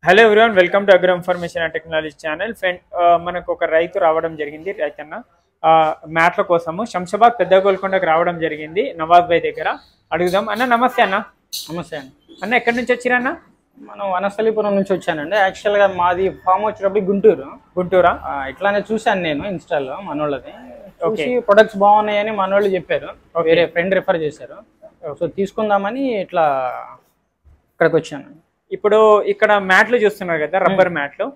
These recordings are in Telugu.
Hello everyone, welcome to agro information and technology channel. Friend, మనకు ఒక రైతు రావడం జరిగింది. రైతన్న మ్యాట్ల కోసము శంషాబాద్ పెద్ద గోల్కొండకు రావడం జరిగింది. నవాజ్ భాయ్ దగ్గర అడుగుదాం. అన్న నమస్తే. అన్న నమస్తే అండి. అన్న ఎక్కడి నుంచి వచ్చిరన్న? మనం వనస్థలిపురం నుంచి వచ్చానండి. యాక్చువల్గా మాది ఫామ్ వచ్చేటప్పుడు గుంటూరా. ఇట్లానే చూశాను నేను ఇన్స్టాలో మనోళ్ళది. చూసి ప్రొడక్ట్స్ బాగున్నాయని మనోళ్ళు చెప్పారు, వేరే ఫ్రెండ్ రిఫర్ చేశారు. సో తీసుకుందామని ఇట్లా ఇక్కడికి వచ్చాను. ఇప్పుడు ఇక్కడ మ్యాట్లు చూస్తున్నారు కదా, రబ్బర్ మ్యాట్లు.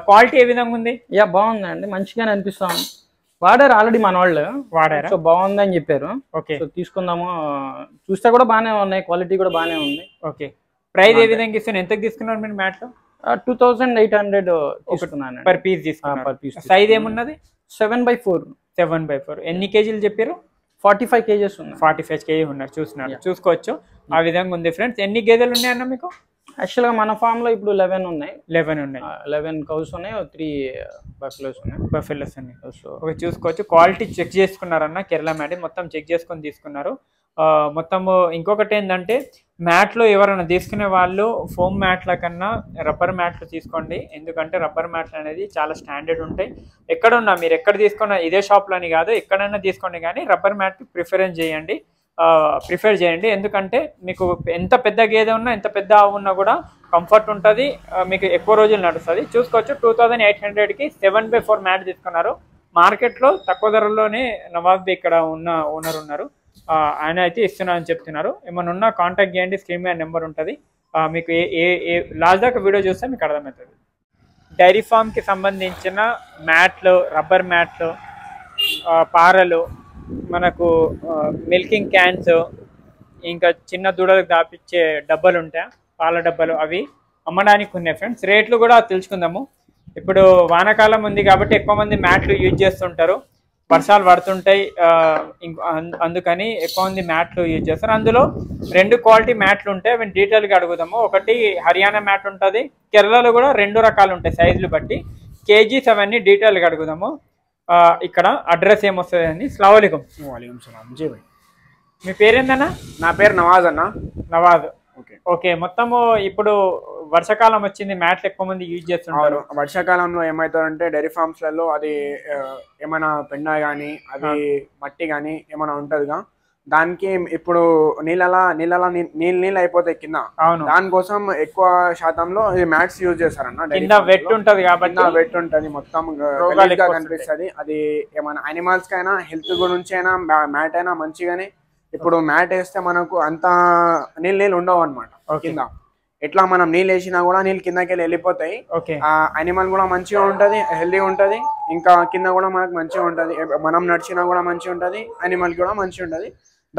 క్వాలిటీ ఏ విధంగా ఉంది? యా బాగుందండి, మంచిగానే అనిపిస్తాం. వాడారు ఆల్రెడీ మన వాళ్ళు, వాడారు. సో బాగుందని చెప్పారు. ఓకే, సో తీసుకుందాము. చూస్తే కూడా బాగానే ఉన్నాయి, క్వాలిటీ కూడా బాగానే ఉంది. ఓకే, ప్రైస్ ఏ విధంగా ఇస్తున్నారు? ఎంతకు తీసుకున్నారు మీరు మ్యాట్లు? 2800 తీసుకున్నాను పర్ పీస్ తీసుకున్నారు. Per piece. సైజ్ ఏమున్నది? 7x4. 7x4. ఎన్ని కేజీలు చెప్పారు? 45 kgs ఉన్నాయి. 45 kg ఉన్నారు. చూసుకోవచ్చు. ఆ విధంగా ఉంది ఫ్రెండ్స్. ఎన్ని గేదెలు ఉన్నాయన్న మీకు? యాక్చువల్గా మన ఫామ్ లో ఇప్పుడు 11 ఉన్నాయి. 11 కౌస్ ఉన్నాయి, 3 బఫెలోస్ ఉన్నాయి. బఫెలోస్ ఉన్నాయి. సో చూసుకోవచ్చు. క్వాలిటీ చెక్ చేసుకున్నారన్న. కేరళ మ్యాట్ మొత్తం చెక్ చేసుకొని తీసుకున్నారు. మొత్తము ఇంకొకటి ఏంటంటే, మ్యాట్లు ఎవరైనా తీసుకునే వాళ్ళు ఫోమ్ మ్యాట్ల కన్నా రబ్బర్ మ్యాట్లు తీసుకోండి. ఎందుకంటే రబ్బర్ మ్యాట్లు అనేది చాలా స్టాండర్డ్ ఉంటాయి. ఎక్కడున్నా మీరు ఎక్కడ తీసుకున్నా, ఇదే షాప్లో అని కాదు, ఎక్కడైనా తీసుకోండి, కానీ రబ్బర్ మ్యాట్ ప్రిఫర్ చేయండి. ఎందుకంటే మీకు ఎంత పెద్ద గేదె ఉన్నా, ఎంత పెద్ద ఆవు ఉన్నా కూడా కంఫర్ట్ ఉంటుంది, మీకు ఎక్కువ రోజులు నడుస్తుంది. చూసుకోవచ్చు. 2800కి 7x4 మ్యాట్ తీసుకున్నారు. మార్కెట్లో తక్కువ ధరలోనే నవాజ్ ఇక్కడ ఉన్న ఓనర్ ఉన్నారు. ఆయన అయితే ఇస్తున్నా అని చెప్తున్నారు. ఏమైనా ఉన్నా కాంటాక్ట్ చేయండి. స్క్రీన్ మీద నెంబర్ ఉంటుంది. మీకు ఏ లాస్ట్ దాకా వీడియో చూస్తే మీకు అర్థమవుతుంది. డైరీ ఫామ్కి సంబంధించిన మ్యాట్లు, రబ్బర్ మ్యాట్లు, పారలు, మనకు మిల్కింగ్ క్యాన్స్, ఇంకా చిన్న దూడలకు దాపించే డబ్బాలు ఉంటాయి, పాల డబ్బాలు, అవి అమ్మడానికి ఉన్నాయి ఫ్రెండ్స్. రేట్లు కూడా తెలుసుకుందాము. ఇప్పుడు వానాకాలం ఉంది కాబట్టి ఎక్కువ మంది మ్యాట్లు యూజ్ చేస్తుంటారు. వర్షాలు పడుతుంటాయి, అందుకని ఎక్కువ మంది మ్యాట్లు యూజ్ చేస్తారు. అందులో 2 క్వాలిటీ మ్యాట్లు ఉంటాయి. అవి డీటెయిల్గా అడుగుదాము. ఒకటి హర్యానా మ్యాట్ ఉంటుంది. కేరళలో కూడా 2 రకాలు ఉంటాయి సైజులు బట్టి. కేజీస్ అవన్నీ డీటెయిల్గా అడుగుదాము. ఇక్కడ అడ్రస్ ఏమొస్తుంది అని. అస్సలాము అలైకుం. వాలేకుం సలాం. జీ భాయ్. మీ పేరేందన్నా? నా పేరు నవాజ్ అన్న. నవాజ్. Okay okay. మొత్తము ఇప్పుడు వర్షాకాలం వచ్చింది, మ్యాట్లు ఎక్కువ మంది యూజ్ చేస్తుంటారు. వర్షాకాలంలో ఏమవుతుందంటే డైరీ ఫార్మ్స్లలో అది ఏమైనా పెండ కానీ, అది మట్టి కానీ ఏమైనా ఉంటుందిగా, దానికి ఇప్పుడు నీళ్ళు అయిపోతాయి కింద. దానికోసం ఎక్కువ శాతంలో మ్యాట్స్ యూజ్ చేస్తారన్న. వెట్ ఉంటది కాబట్టి, వెట్ ఉంటది, మొత్తం కనిపిస్తుంది. అది ఏమైనా అనిమల్స్ కైనా హెల్త్ గురించి అయినా మ్యాట్ అయినా మంచిగానే. ఇప్పుడు మ్యాట్ వేస్తే మనకు అంత నీళ్ళు ఉండవు అనమాట కింద. ఎట్లా మనం నీళ్ళు వేసినా కూడా నీళ్ళు కిందకి వెళ్ళిపోతాయి. అనిమల్ కూడా మంచిగా ఉంటది, హెల్దీగా ఉంటది. ఇంకా కింద కూడా మనకు మంచిగా ఉంటది, మనం నడిచినా కూడా మంచిగా ఉంటది, అనిమల్ కూడా మంచిగా ఉంటది.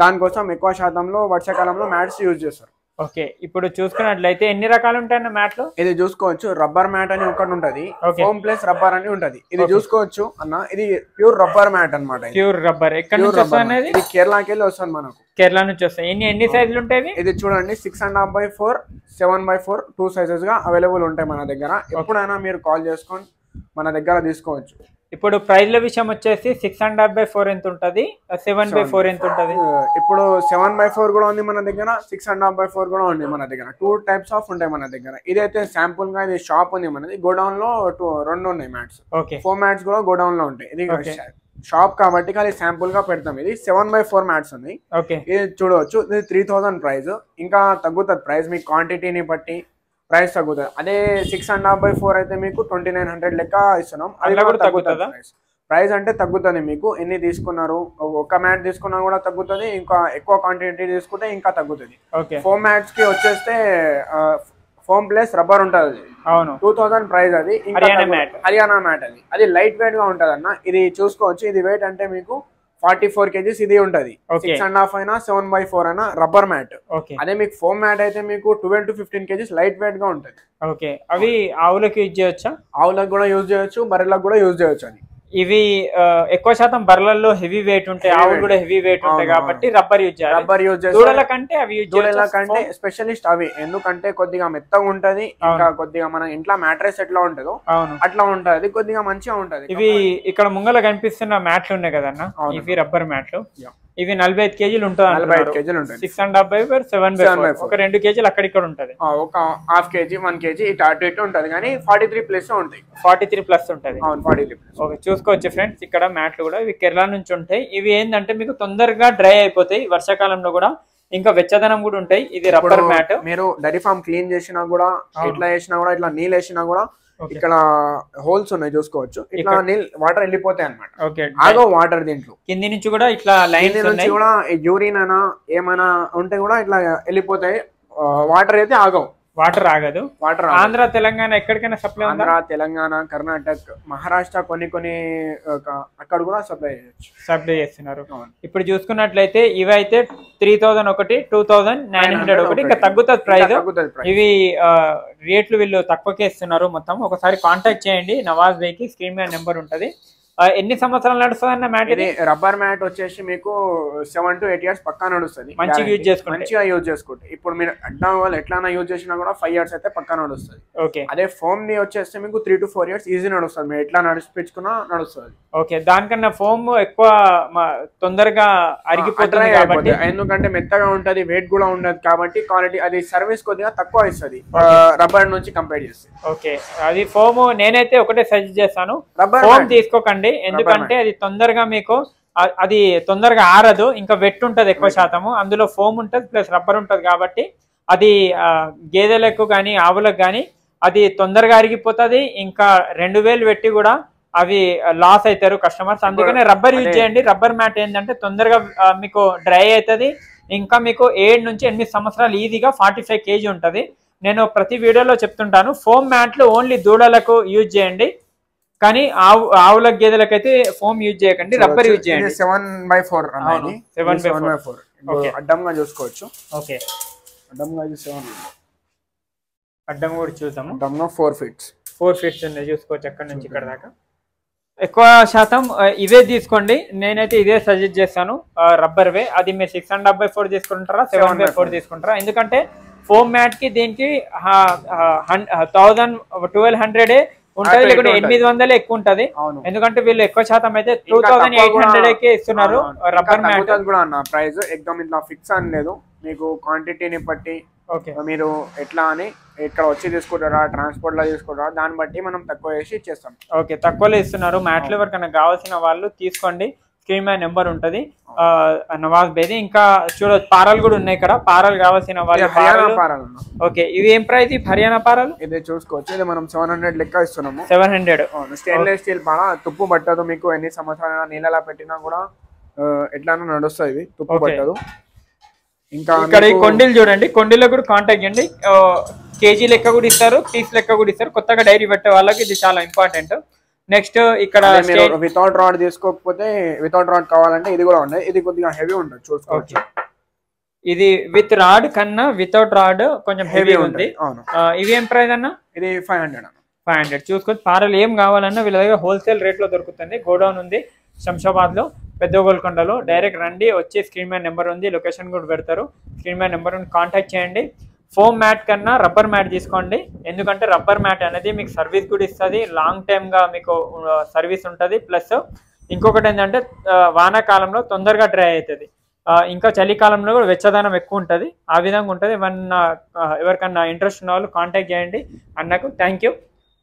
దానికోసం ఎక్కువ శాతంలో వర్షాకాలంలో మ్యాట్స్ యూజ్ చేస్తారు. ఓకే. ఇప్పుడు చూసుకున్నట్లయితే ఎన్ని రకాలు ఉంటాయన్న మ్యాట్లు? ఇది చూసుకోవచ్చు. రబ్బర్ మ్యాట్ అని ఒకటి ఉంటది, ఫోమ్ ప్లస్ రబ్బర్ అని ఉంటది. ఇది చూసుకోవచ్చు అన్న. ఇది ప్యూర్ రబ్బర్ మ్యాట్ అనమాట. Pure rubber. ఎక్కడ నుంచి వస్తుంది? ఇది కేరళకి వెళ్ళి వస్తుంది మనకు. కేరళ నుంచి వస్తాయి. ఎన్ని సైజులు ఉంటాయి? ఇది చూడండి, 6.5x4, 7x4 2 సైజెస్ గా అవైలబుల్ ఉంటాయి మన దగ్గర. ఎప్పుడైనా మీరు కాల్ చేసుకొని మన దగ్గర తీసుకోవచ్చు. ఇప్పుడు ప్రైజ్ల విషయం వచ్చేసి 6.5x4 ఎంత ఉంటుంది, 7x4 ఎంత ఉంటుంది? ఇప్పుడు 7x4 కూడా ఉంది మన దగ్గర, 6.5x4 కూడా ఉంది మన దగ్గర. 2 టైప్స్ ఆఫ్ ఉంటాయి మన దగ్గర. ఇదైతే శాంపుల్ గా, ఇది షాప్ ఉంది మనది. గోడౌన్ లో 2 ఉన్నాయి మ్యాట్స్. 4 మ్యాట్స్ కూడా గోడౌన్ లో ఉంటాయి. ఇది షాప్ కాబట్టి ఖాళీ శాంపుల్ గా పెడతాం. ఇది 7x4 మ్యాట్స్ ఉంది. ఇది చూడవచ్చు. ఇది 3000 ప్రైస్. ఇంకా తగ్గుతుంది ప్రైస్ మీకు క్వాంటిటీని బట్టి ప్రైస్ తగ్గుతుంది. అదే 6.5x4 అయితే మీకు 2900 లెక్క ఇస్తున్నాం. అది కూడా తగ్గుతుంది ప్రైస్. అంటే తగ్గుతుంది మీకు ఎన్ని తీసుకున్నారు. ఒక మ్యాట్ తీసుకున్నా కూడా తగ్గుతుంది, ఇంకా ఎక్కువ క్వాంటిటీ తీసుకుంటే ఇంకా తగ్గుతుంది. 4 మ్యాట్స్ కి వచ్చేస్తే ఫోమ్ ప్లస్ రబ్బర్ ఉంటుంది. 2000 ప్రైస్. అది హర్యానా మ్యాట్. అది లైట్ వెయిట్ గా ఉంటది అన్న. ఇది చూసుకోవచ్చు. ఇది వెయిట్ అంటే మీకు 44 kgs ఇది ఉంటది. 6.5 అయినా 7x4 అయినా రబ్బర్ మ్యాట్. అదే మీకు ఫోమ్ మ్యాట్ అయితే మీకు 12 to 15 kgs లైట్ వెయిట్ గా ఉంటది. అవి ఆవులకు యూజ్ చేయొచ్చా? ఆవులకు కూడా యూజ్ చేయొచ్చు, బర్రెలకు కూడా యూజ్ చేయొచ్చు. అని ఇవి ఎక్కువ శాతం బర్రెలలో హెవీ వెయిట్ ఉంటాయి, ఆవులు కూడా హెవీ వెయిట్ ఉంటాయి కాబట్టి రబ్బర్ యూజ్ చేయాలి. రబ్బర్ యూజ్ చేయాలి. దూడల కంటే అవి యూజ్ చేయాలి. దూడల కంటే స్పెషలిస్ట్ అవి. ఎందుకంటే కొద్దిగా మెత్తగా ఉంటది, ఇంకా కొద్దిగా మన ఇంట్లో మ్యాట్రెస్ ఎట్లా ఉంటుందో అట్లా ఉంటది, కొద్దిగా మంచిగా ఉంటది. ఇవి ఇక్కడ ముంగల కనిపిస్తున్న మ్యాట్లు ఉన్నాయి కదన్నా, ఇవి రబ్బర్ మ్యాట్లు. ఇవి 45 కేజీలు ఉంటుంది 45 కేజీలు ఉంటుంది 6.5 7/4 ఒక 2 కేజీలు అక్కడ ఇక్కడ ఉంటది ఒక హాఫ్ కేజీ 1 కేజీ ఇటు అటు ఇటు ఉంటది కానీ 43 ప్లస్ ఉంటాయి 43 ప్లస్ ఉంటది అవును 43 ప్లస్ ఓకే చూసుకోవచ్చు ఫ్రెండ్స్ ఇక్కడ మ్యాట్లు కూడా ఇవి కేరళ నుంచి ఉంటాయి ఇవి ఏంటంటే మీకు తొందరగా డ్రై అయిపోతాయి వర్షాకాలంలో కూడా ఇంకా వెచ్చదనం కూడా ఉంటాయి ఇది రబ్బర్ మ్యాట్ మీరు డైరీ ఫామ్ క్లీన్ చేసినా కూడా ఇట్లా చేసినా కూడా ఇట్లా నీళ్ళు వేసినా కూడా ఇక్కడ హోల్స్ ఉన్నాయి చూసుకోవచ్చు ఇట్లా వాటర్ వెళ్ళిపోతాయి అన్నమాట ఓకే ఆగో వాటర్ దీంట్లో కింది నుంచి కూడా ఇట్లా లైన్స్ నుంచి కూడా యూరిన్ అయినా ఏమైనా ఉంటే కూడా ఇట్లా వెళ్ళిపోతాయి వాటర్ అయితే ఆగవు వాటర్ ఆగదు వాటర్ ఆంధ్ర తెలంగాణ ఎక్కడికైనా సప్లై ఆంధ్ర తెలంగాణ కర్ణాటక మహారాష్ట్ర కొన్ని అక్కడ కూడా సప్లై చేస్తున్నారు ఇప్పుడు చూసుకున్నట్లయితే ఇవి అయితే 3001 2900 ఒకటి ఇంకా తగ్గుతుంది ప్రైస్ ఇవి రేట్లు వీళ్ళు తక్కువకే ఇస్తున్నారు మొత్తం ఒకసారి కాంటాక్ట్ చేయండి నవాజ్ బై కి స్క్రీన్ మీద నెంబర్ ఉంటది ఎన్ని సంవత్సరాలు నడుస్తుంది అన్న మ్యాట్ ఇది రబ్బర్ మ్యాట్ వచ్చేసి మీకు 7 to 8 years పక్కా నడుస్తుంది మంచిగా యూజ్ చేసుకుంటే ఇప్పుడు మీరు అడ్డా వాళ్ళు ఎట్లా యూజ్ చేసినా కూడా 5 years అయితే పక్కా నడుస్తుంది ఓకే అదే ఫోమ్ ని వచ్చేస్తే మీకు 3 to 4 years ఈజీ నడుస్తుంది మీరు ఎట్లా నడిపించుకున్నా నడుస్తుంది ఓకే దానికన్నా ఫోమ్ ఎక్కువ తొందరగా అరిగిపోతుంది కాబట్టి ఎందుకంటే మెత్తగా ఉంటది వెయిట్ కూడా ఉండదు కాబట్టి క్వాలిటీ అది సర్వీస్ కొద్దిగా తక్కువ ఇస్తుంది రబ్బర్ నుంచి కంపేర్ చేస్తే ఓకే అది ఫోమ్ నేనైతే ఒకటే సజెస్ట్ చేస్తాను ఫోమ్ తీసుకోకండి ఎందుకంటే అది తొందరగా మీకు అది తొందరగా ఆరదు ఇంకా వెట్ ఉంటది ఎక్కువ శాతము అందులో ఫోమ్ ఉంటది ప్లస్ రబ్బర్ ఉంటది కాబట్టి అది గేదెలకు కానీ ఆవులకు కానీ అది తొందరగా అరిగిపోతుంది ఇంకా 2000 పెట్టి కూడా అవి లాస్ అవుతారు కస్టమర్స్ అందుకనే రబ్బర్ యూజ్ చేయండి రబ్బర్ మ్యాట్ ఏంటంటే తొందరగా మీకు డ్రై అవుతుంది ఇంకా మీకు 7 నుంచి 8 సంవత్సరాలు ఈజీగా 45 kg ఉంటది నేను ప్రతి వీడియోలో చెప్తుంటాను ఫోమ్ మ్యాట్లు ఓన్లీ దూడలకు యూజ్ చేయండి కానీ ఆవుల గేదెలకు అయితే ఫోమ్ యూజ్ చేయకండి రబ్బర్ యూజ్ చేయండి 7/4 అన్నది 7/4 అడ్డంగా చూసుకోవచ్చు ఓకే అడ్డంగా 7 అడ్డం కూడా చూద్దాము అడ్డంగా 4 feet ఉంది చూసుకోవచ్చు అక్కడ నుంచి ఇక్కడ దాకా ఎక్కువ శాతం ఇవే తీసుకోండి నేనైతే ఇదే సజెస్ట్ చేస్తాను రబ్బర్ వే అది మీరు 6.5/4 తీసుకుంటారా 7/4 తీసుకుంటారా ఎందుకంటే ఫోమ్ మ్యాట్ కి దీనికి 1200 ఉంటది లేకుంటే 800 ఎక్కువ ఉంటది ఎందుకంటే వీళ్ళు ఎక్కువ శాతం అయితే 2800 కే ఇస్తున్నారు రబ్బర్ మ్యాట్ కూడా అన్న ప్రైస్ ఎగ్జామ్ ఇట్లా ఫిక్స్ అని లేదు మీకు క్వాంటిటీని బట్టి మీరు ఎట్లా అని ఇక్కడ వచ్చి తీసుకుంటారా ట్రాన్స్పోర్ట్ లో తీసుకుంటారా దాన్ని బట్టి మనం తక్కువ చేసి ఇచ్చేస్తాం ఓకే తక్కువలో ఇస్తున్నారు మ్యాట్లు ఎవరికైనా కావాల్సిన వాళ్ళు తీసుకోండి స్క్రీన్ మీద నెంబర్ ఉంటది నవాజ్ బేది ఇంకా చూడొచ్చు పారాలు కూడా ఉన్నాయి ఇక్కడ పారాలు కావాల్సిన వాళ్ళు ఓకే ఇవి ఏం ప్రైస్ హర్యానా పారాలు ఇది చూసుకోవచ్చు ఇది మనం 700 లెక్క ఇస్తున్నాము 700 స్టెయిన్లెస్ స్టీల్ పార తుప్పు పట్టదు మీకు ఎన్ని సంవత్సరాల నీళ్ళలా పెట్టినా కూడా ఎట్లానో నడుస్తుంది ఇది తుప్పు పట్టదు ఇంకా ఇక్కడ ఈ కొండీలు చూడండి కొండీలో కూడా కాంటాక్ట్ చేయండి కేజీ లెక్క కూడా ఇస్తారు పీస్ లెక్క కూడా ఇస్తారు కొత్తగా డైరీ పెట్టే వాళ్ళకి ఇది చాలా ఇంపార్టెంట్ నెక్స్ట్ ఇక్కడ వితౌట్ రాడ్ తీసుకోకపోతే వితౌట్ రాడ్ కావాలంటే ఇది కూడా ఉంది ఇది కొద్దిగా హెవీ ఉంటుంది చూసుకోవచ్చు ఇది విత్ రాడ్ కన్నా వితౌట్ రాడ్ కొంచెం హెవీ ఉంది ఇవి ఏం ప్రైస్ అన్న ఇది 500 చూసుకోవచ్చు పారలు ఏం కావాలన్నా వీళ్ళ దగ్గర హోల్సేల్ రేట్ లో దొరుకుతుంది గోడౌన్ ఉంది శంషాబాద్ లో పెద్ద గోల్కొండలో డైరెక్ట్ రండి వచ్చి స్క్రీన్ మీద నెంబర్ ఉంది లొకేషన్ కూడా పెడతారు స్క్రీన్ మీద నెంబర్ ఉంది కాంటాక్ట్ చేయండి ఫోమ్ మ్యాట్ కన్నా రబ్బర్ మ్యాట్ తీసుకోండి ఎందుకంటే రబ్బర్ మ్యాట్ అనేది మీకు సర్వీస్ కూడా ఇస్తుంది లాంగ్ టైమ్ గా మీకు సర్వీస్ ఉంటుంది ప్లస్ ఇంకొకటి ఏంటంటే వానాకాలంలో తొందరగా డ్రై అవుతుంది ఇంకా చలికాలంలో కూడా వెచ్చదనం ఎక్కువ ఉంటుంది ఆ విధంగా ఉంటుంది ఎవరికన్నా ఇంట్రెస్ట్ ఉన్న వాళ్ళు కాంటాక్ట్ చేయండి అన్నకు థ్యాంక్ యూ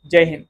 జై హింద్